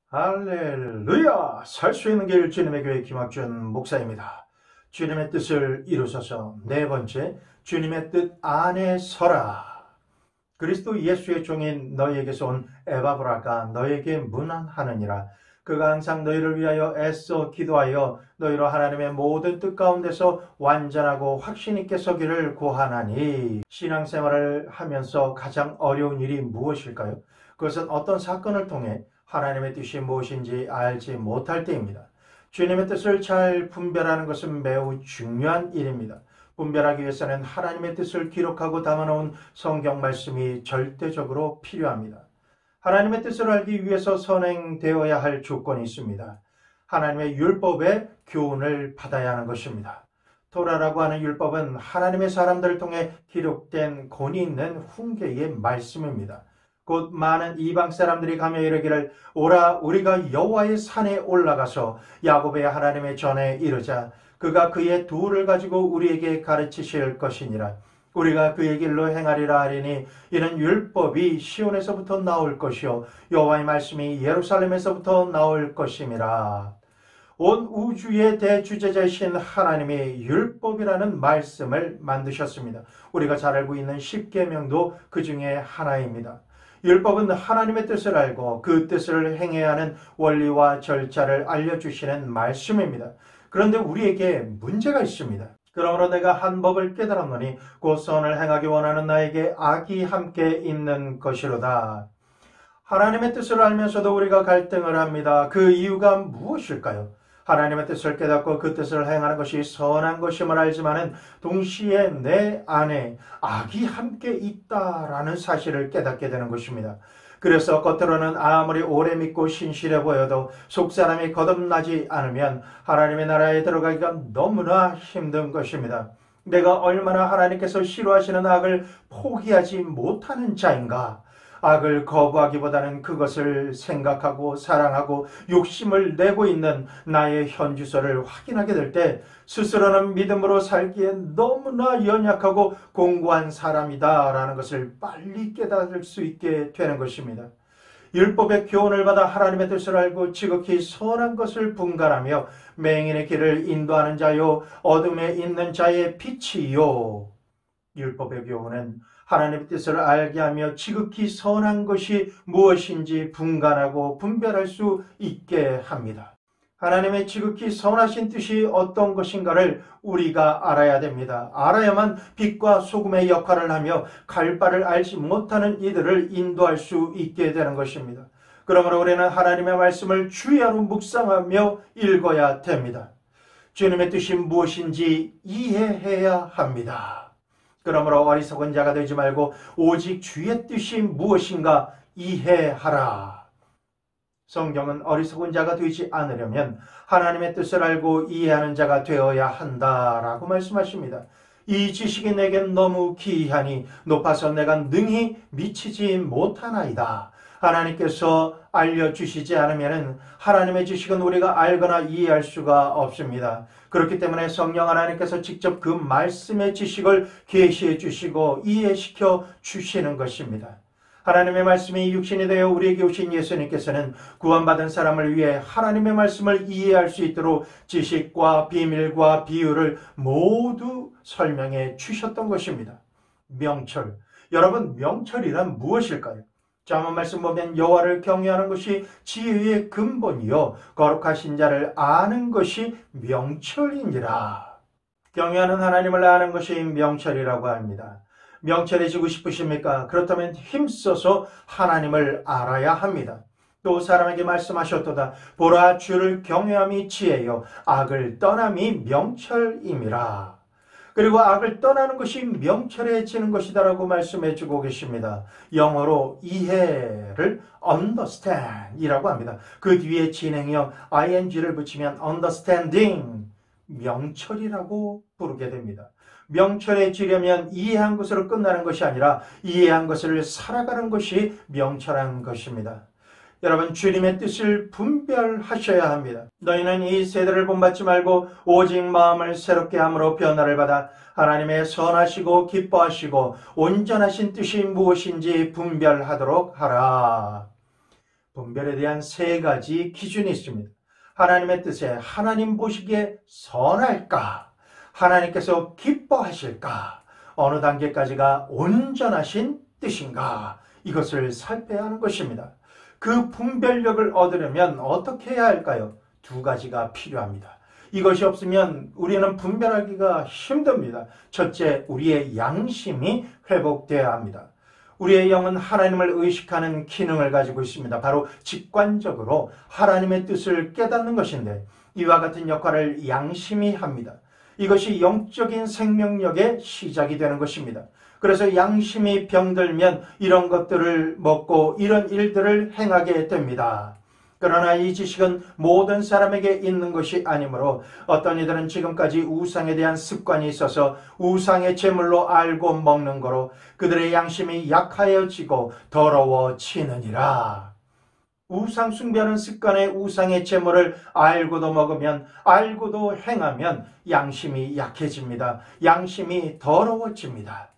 할렐루야! 살 수 있는 길 주님의 교회 김학준 목사입니다. 주님의 뜻을 이루소서. 네 번째, 주님의 뜻 안에 서라. 그리스도 예수의 종인 너희에게서 온 에바브라가 너희에게 문안하느니라. 그가 항상 너희를 위하여 애써 기도하여 너희로 하나님의 모든 뜻 가운데서 완전하고 확신 있게 서기를 구하나니. 신앙생활을 하면서 가장 어려운 일이 무엇일까요? 그것은 어떤 사건을 통해 하나님의 뜻이 무엇인지 알지 못할 때입니다. 주님의 뜻을 잘 분별하는 것은 매우 중요한 일입니다. 분별하기 위해서는 하나님의 뜻을 기록하고 담아놓은 성경 말씀이 절대적으로 필요합니다. 하나님의 뜻을 알기 위해서 선행되어야 할 조건이 있습니다. 하나님의 율법의 교훈을 받아야 하는 것입니다. 토라라고 하는 율법은 하나님의 사람들을 통해 기록된 권위 있는 훈계의 말씀입니다. 곧 많은 이방 사람들이 가며 이르기를 오라 우리가 여호와의 산에 올라가서 야곱의 하나님의 전에 이르자. 그가 그의 도를 가지고 우리에게 가르치실 것이니라. 우리가 그의 길로 행하리라 하리니 이는 율법이 시온에서부터 나올 것이요 여호와의 말씀이 예루살렘에서부터 나올 것임이라. 온 우주의 대주제자이신 하나님이 율법이라는 말씀을 만드셨습니다. 우리가 잘 알고 있는 십계명도 그 중에 하나입니다. 율법은 하나님의 뜻을 알고 그 뜻을 행해야 하는 원리와 절차를 알려주시는 말씀입니다. 그런데 우리에게 문제가 있습니다. 그러므로 내가 한 법을 깨달았노니 곧 선을 행하기 원하는 나에게 악이 함께 있는 것이로다. 하나님의 뜻을 알면서도 우리가 갈등을 합니다. 그 이유가 무엇일까요? 하나님의 뜻을 깨닫고 그 뜻을 행하는 것이 선한 것임을 알지만은 동시에 내 안에 악이 함께 있다라는 사실을 깨닫게 되는 것입니다. 그래서 겉으로는 아무리 오래 믿고 신실해 보여도 속사람이 거듭나지 않으면 하나님의 나라에 들어가기가 너무나 힘든 것입니다. 내가 얼마나 하나님께서 싫어하시는 악을 포기하지 못하는 자인가? 악을 거부하기보다는 그것을 생각하고 사랑하고 욕심을 내고 있는 나의 현주소를 확인하게 될 때 스스로는 믿음으로 살기에 너무나 연약하고 공고한 사람이다라는 것을 빨리 깨달을 수 있게 되는 것입니다. 율법의 교훈을 받아 하나님의 뜻을 알고 지극히 선한 것을 분간하며 맹인의 길을 인도하는 자요 어둠에 있는 자의 빛이요. 율법의 교훈은 하나님의 뜻을 알게 하며 지극히 선한 것이 무엇인지 분간하고 분별할 수 있게 합니다. 하나님의 지극히 선하신 뜻이 어떤 것인가를 우리가 알아야 됩니다. 알아야만 빛과 소금의 역할을 하며 갈 바를 알지 못하는 이들을 인도할 수 있게 되는 것입니다. 그러므로 우리는 하나님의 말씀을 주야로 묵상하며 읽어야 됩니다. 주님의 뜻이 무엇인지 이해해야 합니다. 그러므로 어리석은 자가 되지 말고 오직 주의 뜻이 무엇인가 이해하라. 성경은 어리석은 자가 되지 않으려면 하나님의 뜻을 알고 이해하는 자가 되어야 한다라고 말씀하십니다. 이 지식이 내겐 너무 기이하니 높아서 내가 능히 미치지 못하나이다. 하나님께서 알려주시지 않으면 하나님의 지식은 우리가 알거나 이해할 수가 없습니다. 그렇기 때문에 성령 하나님께서 직접 그 말씀의 지식을 계시해 주시고 이해시켜 주시는 것입니다. 하나님의 말씀이 육신이 되어 우리에게 오신 예수님께서는 구원받은 사람을 위해 하나님의 말씀을 이해할 수 있도록 지식과 비밀과 비유를 모두 설명해 주셨던 것입니다. 명철. 여러분, 명철이란 무엇일까요? 잠언 말씀 보면 여호와를 경외하는 것이 지혜의 근본이요 거룩하신 자를 아는 것이 명철이니라. 경외하는 하나님을 아는 것이 명철이라고 합니다. 명철해지고 싶으십니까? 그렇다면 힘써서 하나님을 알아야 합니다. 또 사람에게 말씀하셨도다. 보라 주를 경외함이 지혜요 악을 떠남이 명철임이라. 그리고 악을 떠나는 것이 명철해지는 것이다라고 말씀해 주고 계십니다. 영어로 이해를 understand 이라고 합니다. 그 뒤에 진행형 ing를 붙이면 understanding, 명철이라고 부르게 됩니다. 명철해지려면 이해한 것으로 끝나는 것이 아니라 이해한 것을 살아가는 것이 명철한 것입니다. 여러분, 주님의 뜻을 분별하셔야 합니다. 너희는 이 세대를 본받지 말고 오직 마음을 새롭게 함으로 변화를 받아 하나님의 선하시고 기뻐하시고 온전하신 뜻이 무엇인지 분별하도록 하라. 분별에 대한 세 가지 기준이 있습니다. 하나님의 뜻에 하나님 보시기에 선할까? 하나님께서 기뻐하실까? 어느 단계까지가 온전하신 뜻인가? 이것을 살펴야 하는 것입니다. 그 분별력을 얻으려면 어떻게 해야 할까요? 두 가지가 필요합니다. 이것이 없으면 우리는 분별하기가 힘듭니다. 첫째, 우리의 양심이 회복되어야 합니다. 우리의 영은 하나님을 의식하는 기능을 가지고 있습니다. 바로 직관적으로 하나님의 뜻을 깨닫는 것인데 이와 같은 역할을 양심이 합니다. 이것이 영적인 생명력의 시작이 되는 것입니다. 그래서 양심이 병들면 이런 것들을 먹고 이런 일들을 행하게 됩니다. 그러나 이 지식은 모든 사람에게 있는 것이 아니므로 어떤 이들은 지금까지 우상에 대한 습관이 있어서 우상의 제물로 알고 먹는 거로 그들의 양심이 약하여지고 더러워지느니라. 우상 숭배하는 습관의 우상의 제물을 알고도 먹으면 알고도 행하면 양심이 약해집니다. 양심이 더러워집니다.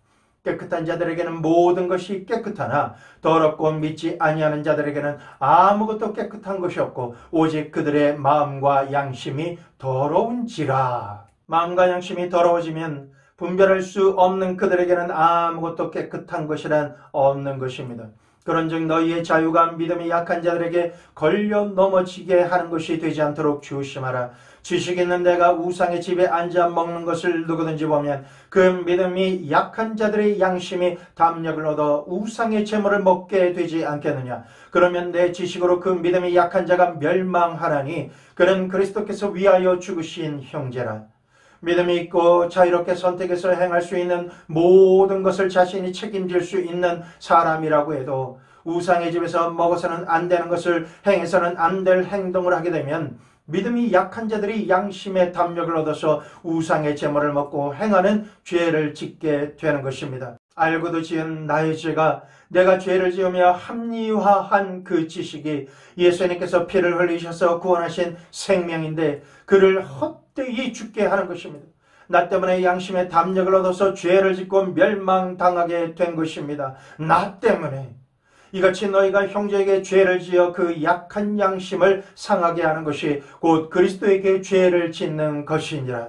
깨끗한 자들에게는 모든 것이 깨끗하나 더럽고 믿지 아니하는 자들에게는 아무것도 깨끗한 것이 없고 오직 그들의 마음과 양심이 더러운지라. 마음과 양심이 더러워지면 분별할 수 없는 그들에게는 아무것도 깨끗한 것이란 없는 것입니다. 그런즉 너희의 자유가 믿음이 약한 자들에게 걸려 넘어지게 하는 것이 되지 않도록 조심하라. 지식 있는 내가 우상의 집에 앉아 먹는 것을 누구든지 보면 그 믿음이 약한 자들의 양심이 담력을 얻어 우상의 제물을 먹게 되지 않겠느냐. 그러면 내 지식으로 그 믿음이 약한 자가 멸망하나니 그는 그리스도께서 위하여 죽으신 형제라. 믿음이 있고 자유롭게 선택해서 행할 수 있는 모든 것을 자신이 책임질 수 있는 사람이라고 해도 우상의 집에서 먹어서는 안 되는 것을 행해서는 안 될 행동을 하게 되면 믿음이 약한 자들이 양심의 담력을 얻어서 우상의 제물을 먹고 행하는 죄를 짓게 되는 것입니다. 알고도 지은 나의 죄가 내가 죄를 지으며 합리화한 그 지식이 예수님께서 피를 흘리셔서 구원하신 생명인데 그를 헛되이 죽게 하는 것입니다. 나 때문에 양심의 담력을 얻어서 죄를 짓고 멸망당하게 된 것입니다. 나 때문에. 이같이 너희가 형제에게 죄를 지어 그 약한 양심을 상하게 하는 것이 곧 그리스도에게 죄를 짓는 것이니라.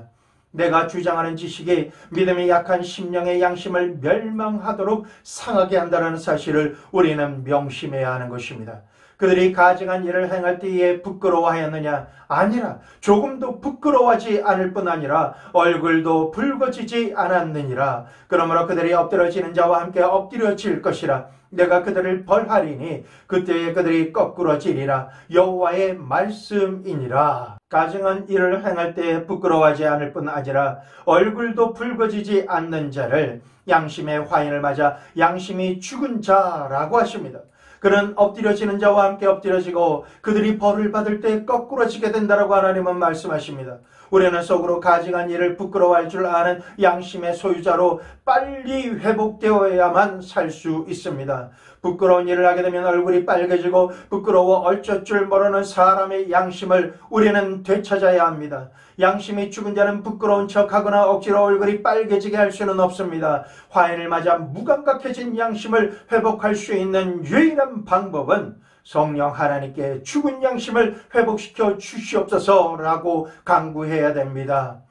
내가 주장하는 지식이 믿음이 약한 심령의 양심을 멸망하도록 상하게 한다는 사실을 우리는 명심해야 하는 것입니다. 그들이 가증한 일을 행할 때에 부끄러워하였느냐? 아니라 조금도 부끄러워하지 않을 뿐 아니라 얼굴도 붉어지지 않았느니라. 그러므로 그들이 엎드러지는 자와 함께 엎드려질 것이라. 내가 그들을 벌하리니 그때에 그들이 거꾸러지리라. 여호와의 말씀이니라. 가증한 일을 행할 때에 부끄러워하지 않을 뿐 아니라 얼굴도 붉어지지 않는 자를 양심의 화인을 맞아 양심이 죽은 자라고 하십니다. 그는 엎드려지는 자와 함께 엎드려지고 그들이 벌을 받을 때 거꾸러지게 된다라고 하나님은 말씀하십니다. 우리는 속으로 가증한 일을 부끄러워할 줄 아는 양심의 소유자로 빨리 회복되어야만 살 수 있습니다. 부끄러운 일을 하게 되면 얼굴이 빨개지고 부끄러워 어쩔 줄 모르는 사람의 양심을 우리는 되찾아야 합니다. 양심이 죽은 자는 부끄러운 척하거나 억지로 얼굴이 빨개지게 할 수는 없습니다. 화인을 맞아 무감각해진 양심을 회복할 수 있는 유일한 방법은 성령 하나님께 죽은 양심을 회복시켜 주시옵소서라고 간구해야 됩니다.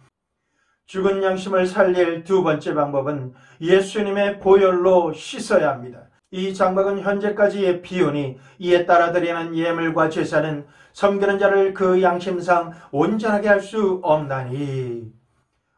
죽은 양심을 살릴 두 번째 방법은 예수님의 보혈로 씻어야 합니다. 이 장막은 현재까지의 비우니 이에 따라 드리는 예물과 제사는 섬기는 자를 그 양심상 온전하게 할 수 없나니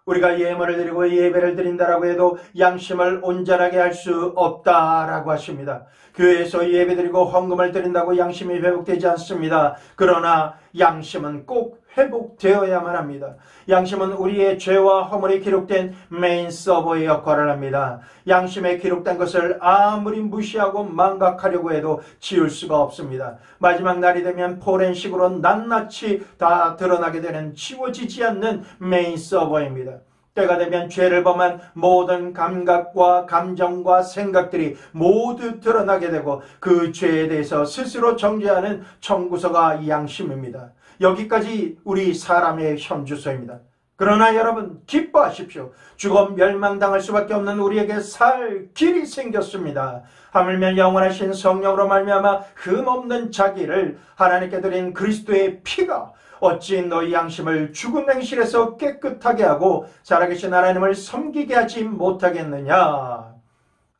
우리가 예물을 드리고 예배를 드린다라고 해도 양심을 온전하게 할 수 없다라고 하십니다. 교회에서 예배드리고 헌금을 드린다고 양심이 회복되지 않습니다. 그러나 양심은 꼭 회복되어야만 합니다. 양심은 우리의 죄와 허물이 기록된 메인 서버의 역할을 합니다. 양심에 기록된 것을 아무리 무시하고 망각하려고 해도 지울 수가 없습니다. 마지막 날이 되면 포렌식으로 낱낱이 다 드러나게 되는 지워지지 않는 메인 서버입니다. 때가 되면 죄를 범한 모든 감각과 감정과 생각들이 모두 드러나게 되고 그 죄에 대해서 스스로 정죄하는 청구서가 양심입니다. 여기까지 우리 사람의 현주소입니다. 그러나 여러분 기뻐하십시오. 죽어 멸망당할 수밖에 없는 우리에게 살 길이 생겼습니다. 하물며 영원하신 성령으로 말미암아 흠없는 자기를 하나님께 드린 그리스도의 피가 어찌 너희 양심을 죽은 행실에서 깨끗하게 하고 살아계신 하나님을 섬기게 하지 못하겠느냐.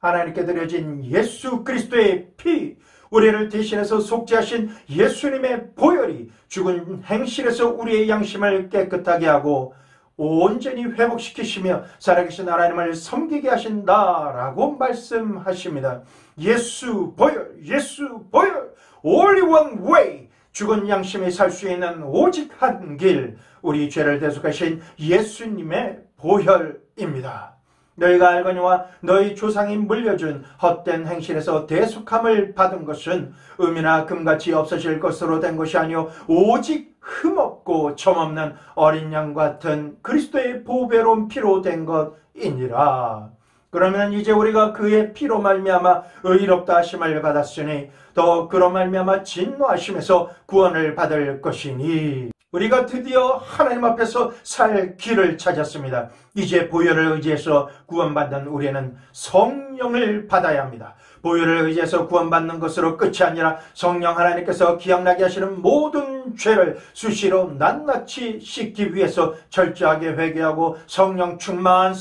하나님께 드려진 예수 그리스도의 피, 우리를 대신해서 속죄하신 예수님의 보혈이 죽은 행실에서 우리의 양심을 깨끗하게 하고 온전히 회복시키시며 살아계신 하나님을 섬기게 하신다라고 말씀하십니다. 예수 보혈, 예수 보혈, only one way. 죽은 양심이 살 수 있는 오직 한 길, 우리 죄를 대속하신 예수님의 보혈입니다. 너희가 알거니와 너희 조상이 물려준 헛된 행실에서 대속함을 받은 것은 음이나 금같이 없어질 것으로 된 것이 아니요 오직 흠없고 점없는 어린 양 같은 그리스도의 보배로운 피로 된 것이니라. 그러면 이제 우리가 그의 피로 말미암아 의롭다 하심을 받았으니 더 그로 말미암아 진노하심에서 구원을 받을 것이니 우리가 드디어 하나님 앞에서 살 길을 찾았습니다. 이제 보혈을 의지해서 구원받는 우리는 성령을 받아야 합니다. 보혈을 의지해서 구원받는 것으로 끝이 아니라 성령 하나님께서 기억나게 하시는 모든 죄를 수시로 낱낱이 씻기 위해서 철저하게 회개하고 성령 충만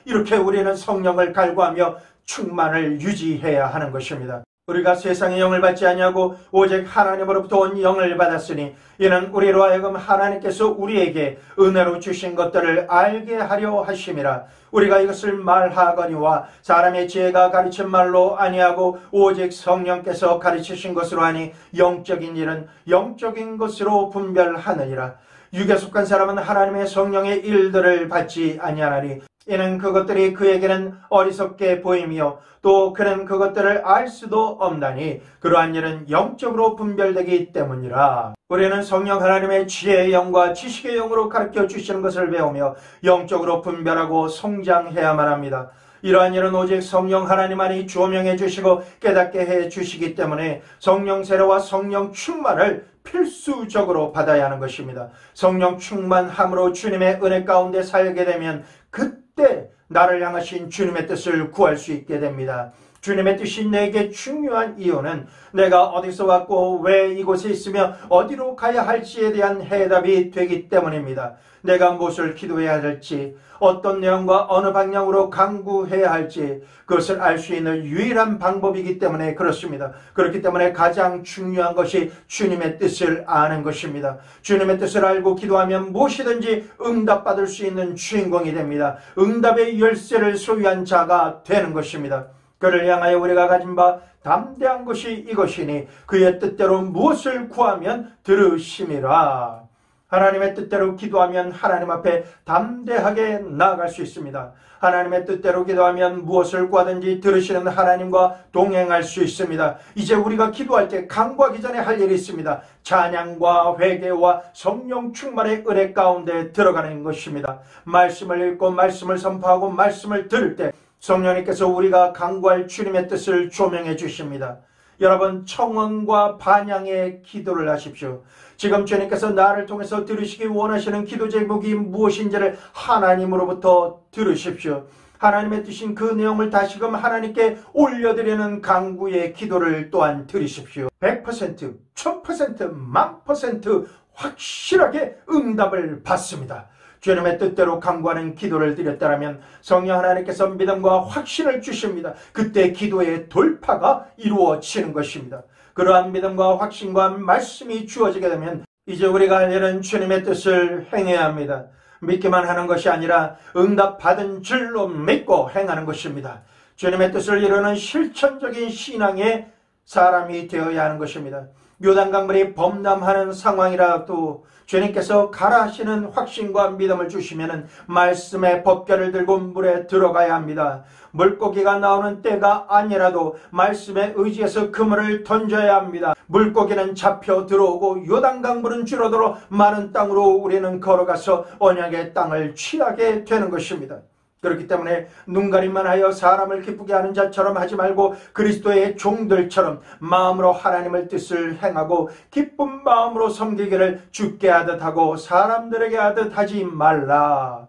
이렇게 우리는 성령을 갈구하며 충만을 유지해야 하는 것입니다. 우리가 세상의 영을 받지 아니하고 오직 하나님으로부터 온 영을 받았으니 이는 우리로 하여금 하나님께서 우리에게 은혜로 주신 것들을 알게 하려 하심이라. 우리가 이것을 말하거니와 사람의 지혜가 가르친 말로 아니하고 오직 성령께서 가르치신 것으로 하니 영적인 일은 영적인 것으로 분별하느니라. 육에 속한 사람은 하나님의 성령의 일들을 받지 아니하나니 이는 그것들이 그에게는 어리석게 보이며 또 그는 그것들을 알 수도 없나니 그러한 일은 영적으로 분별되기 때문이라. 우리는 성령 하나님의 지혜의 영과 지식의 영으로 가르쳐 주시는 것을 배우며 영적으로 분별하고 성장해야만 합니다. 이러한 일은 오직 성령 하나님만이 조명해 주시고 깨닫게 해 주시기 때문에 성령 세례와 성령 충만을 필수적으로 받아야 하는 것입니다. 성령 충만함으로 주님의 은혜 가운데 살게 되면 그때 나를 향하신 주님의 뜻을 구할 수 있게 됩니다. 주님의 뜻이 내게 중요한 이유는 내가 어디서 왔고 왜 이곳에 있으며 어디로 가야 할지에 대한 해답이 되기 때문입니다. 내가 무엇을 기도해야 할지, 어떤 내용과 어느 방향으로 강구해야 할지 그것을 알 수 있는 유일한 방법이기 때문에 그렇습니다. 그렇기 때문에 가장 중요한 것이 주님의 뜻을 아는 것입니다. 주님의 뜻을 알고 기도하면 무엇이든지 응답받을 수 있는 주인공이 됩니다. 응답의 열쇠를 소유한 자가 되는 것입니다. 그를 향하여 우리가 가진 바 담대한 것이 이것이니 그의 뜻대로 무엇을 구하면 들으심이라. 하나님의 뜻대로 기도하면 하나님 앞에 담대하게 나아갈 수 있습니다. 하나님의 뜻대로 기도하면 무엇을 구하든지 들으시는 하나님과 동행할 수 있습니다. 이제 우리가 기도할 때 간구하기 전에 할 일이 있습니다. 찬양과 회개와 성령 충만의 은혜 가운데 들어가는 것입니다. 말씀을 읽고 말씀을 선포하고 말씀을 들을 때 성령님께서 우리가 간구할 주님의 뜻을 조명해 주십니다. 여러분, 청원과 반향의 기도를 하십시오. 지금 주님께서 나를 통해서 들으시기 원하시는 기도 제목이 무엇인지를 하나님으로부터 들으십시오. 하나님의 뜻인 그 내용을 다시금 하나님께 올려드리는 간구의 기도를 또한 들으십시오. 100%, 1000%, 1000% 확실하게 응답을 받습니다. 주님의 뜻대로 간구하는 기도를 드렸다면 성령 하나님께서 믿음과 확신을 주십니다. 그때 기도의 돌파가 이루어지는 것입니다. 그러한 믿음과 확신과 말씀이 주어지게 되면 이제 우리가 할 일은 주님의 뜻을 행해야 합니다. 믿기만 하는 것이 아니라 응답받은 줄로 믿고 행하는 것입니다. 주님의 뜻을 이루는 실천적인 신앙의 사람이 되어야 하는 것입니다. 요단강물이 범람하는 상황이라도 주님께서 가라 하시는 확신과 믿음을 주시면 말씀의 법궤를 들고 물에 들어가야 합니다. 물고기가 나오는 때가 아니라도 말씀에 의지해서 그물을 던져야 합니다. 물고기는 잡혀 들어오고 요단강물은 줄어들어 많은 땅으로 우리는 걸어가서 언약의 땅을 취하게 되는 것입니다. 그렇기 때문에 눈가림만 하여 사람을 기쁘게 하는 자처럼 하지 말고 그리스도의 종들처럼 마음으로 하나님의 뜻을 행하고 기쁜 마음으로 섬기기를 주께 하듯 하고 사람들에게 하듯 하지 말라.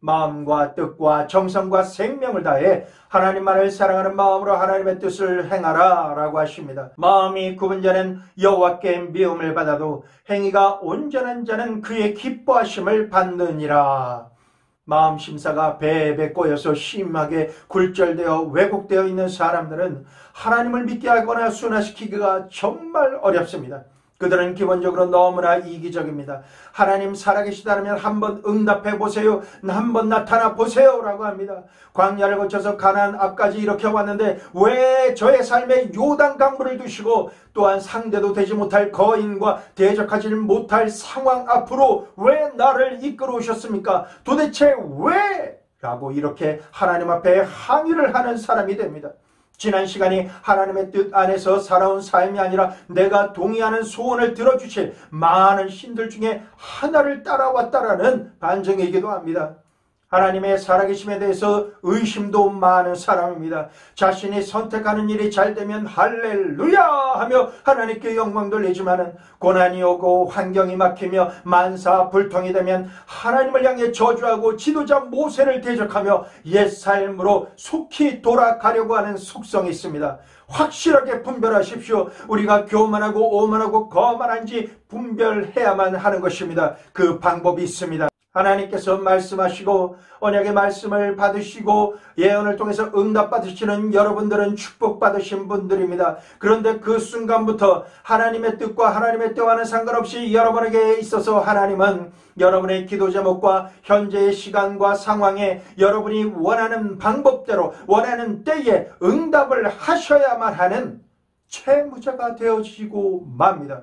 마음과 뜻과 정성과 생명을 다해 하나님만을 사랑하는 마음으로 하나님의 뜻을 행하라 라고 하십니다. 마음이 굽은 자는 여호와께 미움을 받아도 행위가 온전한 자는 그의 기뻐하심을 받느니라. 마음 심사가 배에 꼬여서 심하게 굴절되어 왜곡되어 있는 사람들은 하나님을 믿게 하거나 순화시키기가 정말 어렵습니다. 그들은 기본적으로 너무나 이기적입니다. 하나님 살아계시다면 한번 응답해 보세요. 한번 나타나 보세요 라고 합니다. 광야를 거쳐서 가나안 앞까지 이렇게 왔는데 왜 저의 삶에 요단 강물을 두시고 또한 상대도 되지 못할 거인과 대적하지 못할 상황 앞으로 왜 나를 이끌어 오셨습니까? 도대체 왜? 라고 이렇게 하나님 앞에 항의를 하는 사람이 됩니다. 지난 시간이 하나님의 뜻 안에서 살아온 삶이 아니라 내가 동의하는 소원을 들어주실 많은 신들 중에 하나를 따라왔다라는 반증이기도 합니다. 하나님의 살아계심에 대해서 의심도 많은 사람입니다. 자신이 선택하는 일이 잘되면 할렐루야 하며 하나님께 영광 돌리지만은 고난이 오고 환경이 막히며 만사불통이 되면 하나님을 향해 저주하고 지도자 모세를 대적하며 옛삶으로 속히 돌아가려고 하는 속성이 있습니다. 확실하게 분별하십시오. 우리가 교만하고 오만하고 거만한지 분별해야만 하는 것입니다. 그 방법이 있습니다. 하나님께서 말씀하시고 언약의 말씀을 받으시고 예언을 통해서 응답받으시는 여러분들은 축복받으신 분들입니다. 그런데 그 순간부터 하나님의 뜻과 하나님의 때와는 상관없이 여러분에게 있어서 하나님은 여러분의 기도 제목과 현재의 시간과 상황에 여러분이 원하는 방법대로 원하는 때에 응답을 하셔야만 하는 채무자가 되어지고 맙니다.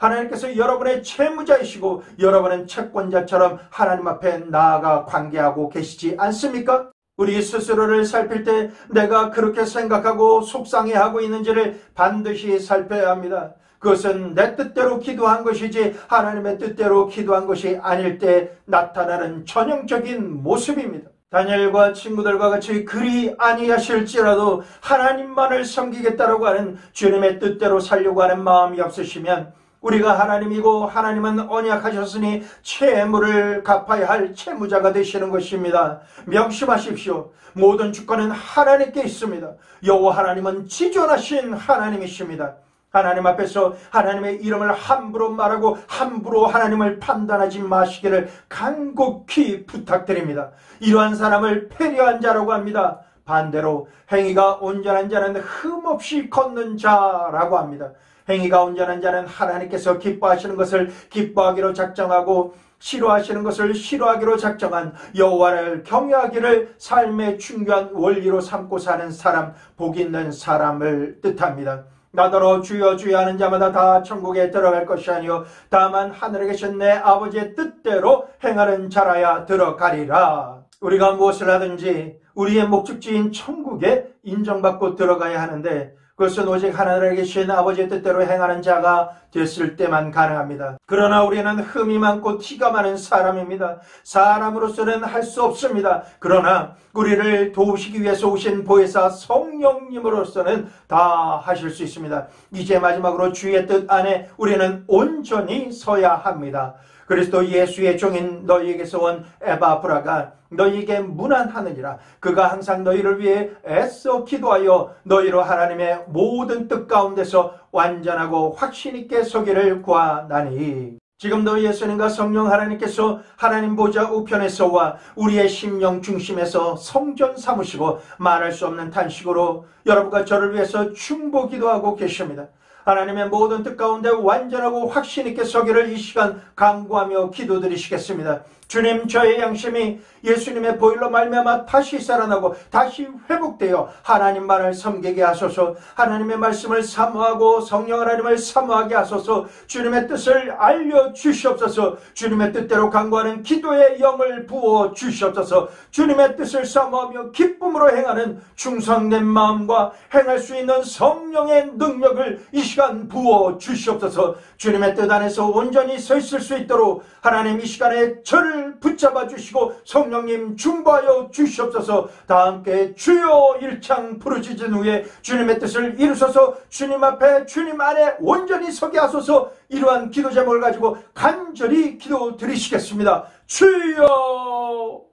하나님께서 여러분의 채무자이시고 여러분은 채권자처럼 하나님 앞에 나아가 관계하고 계시지 않습니까? 우리 스스로를 살필 때 내가 그렇게 생각하고 속상해하고 있는지를 반드시 살펴야 합니다. 그것은 내 뜻대로 기도한 것이지 하나님의 뜻대로 기도한 것이 아닐 때 나타나는 전형적인 모습입니다. 다니엘과 친구들과 같이 그리 아니하실지라도 하나님만을 섬기겠다라고 하는 주님의 뜻대로 살려고 하는 마음이 없으시면 우리가 하나님이고 하나님은 언약하셨으니 채무를 갚아야 할 채무자가 되시는 것입니다. 명심하십시오. 모든 주권은 하나님께 있습니다. 여호와 하나님은 지존하신 하나님이십니다. 하나님 앞에서 하나님의 이름을 함부로 말하고 함부로 하나님을 판단하지 마시기를 간곡히 부탁드립니다. 이러한 사람을 패려한 자라고 합니다. 반대로 행위가 온전한 자는 흠없이 걷는 자라고 합니다. 행위가 온전한 자는 하나님께서 기뻐하시는 것을 기뻐하기로 작정하고 싫어하시는 것을 싫어하기로 작정한 여호와를 경외하기를 삶의 중요한 원리로 삼고 사는 사람, 복 있는 사람을 뜻합니다. 나더러 주여 주여 하는 자마다 다 천국에 들어갈 것이 아니요 다만 하늘에 계신 내 아버지의 뜻대로 행하는 자라야 들어가리라. 우리가 무엇을 하든지 우리의 목적지인 천국에 인정받고 들어가야 하는데 그것은 오직 하늘에 계신 아버지의 뜻대로 행하는 자가 됐을 때만 가능합니다. 그러나 우리는 흠이 많고 티가 많은 사람입니다. 사람으로서는 할 수 없습니다. 그러나 우리를 도우시기 위해서 오신 보혜사 성령님으로서는 다 하실 수 있습니다. 이제 마지막으로 주의 뜻 안에 우리는 온전히 서야 합니다. 그리스도 예수의 종인 너희에게서 온 에바브라가 너희에게 문안하느니라. 그가 항상 너희를 위해 애써 기도하여 너희로 하나님의 모든 뜻 가운데서 완전하고 확신 있게 서기를 구하나니. 지금도 예수님과 성령 하나님께서 하나님 보좌 우편에서와 우리의 심령 중심에서 성전 삼으시고 말할 수 없는 탄식으로 여러분과 저를 위해서 중보 기도하고 계십니다. 하나님의 모든 뜻 가운데 완전하고 확신 있게 서기를 이 시간 간구하며 기도드리시겠습니다. 주님, 저의 양심이 예수님의 보혈로 말미암아 다시 살아나고 다시 회복되어 하나님만을 섬기게 하소서. 하나님의 말씀을 사모하고 성령 하나님을 사모하게 하소서. 주님의 뜻을 알려주시옵소서. 주님의 뜻대로 간구하는 기도의 영을 부어 주시옵소서. 주님의 뜻을 사모하며 기쁨으로 행하는 충성된 마음과 행할 수 있는 성령의 능력을 이 시간 부어 주시옵소서. 주님의 뜻 안에서 온전히 서 있을 수 있도록 하나님 이 시간에 저를 손을 붙잡아 주시고 성령님 중보하여 주시옵소서. 다 함께 주여 일창 부르짖은 후에 주님의 뜻을 이루소서. 주님 앞에 주님 안에 온전히 서게 하소서. 이러한 기도 제목을 가지고 간절히 기도 드리시겠습니다. 주여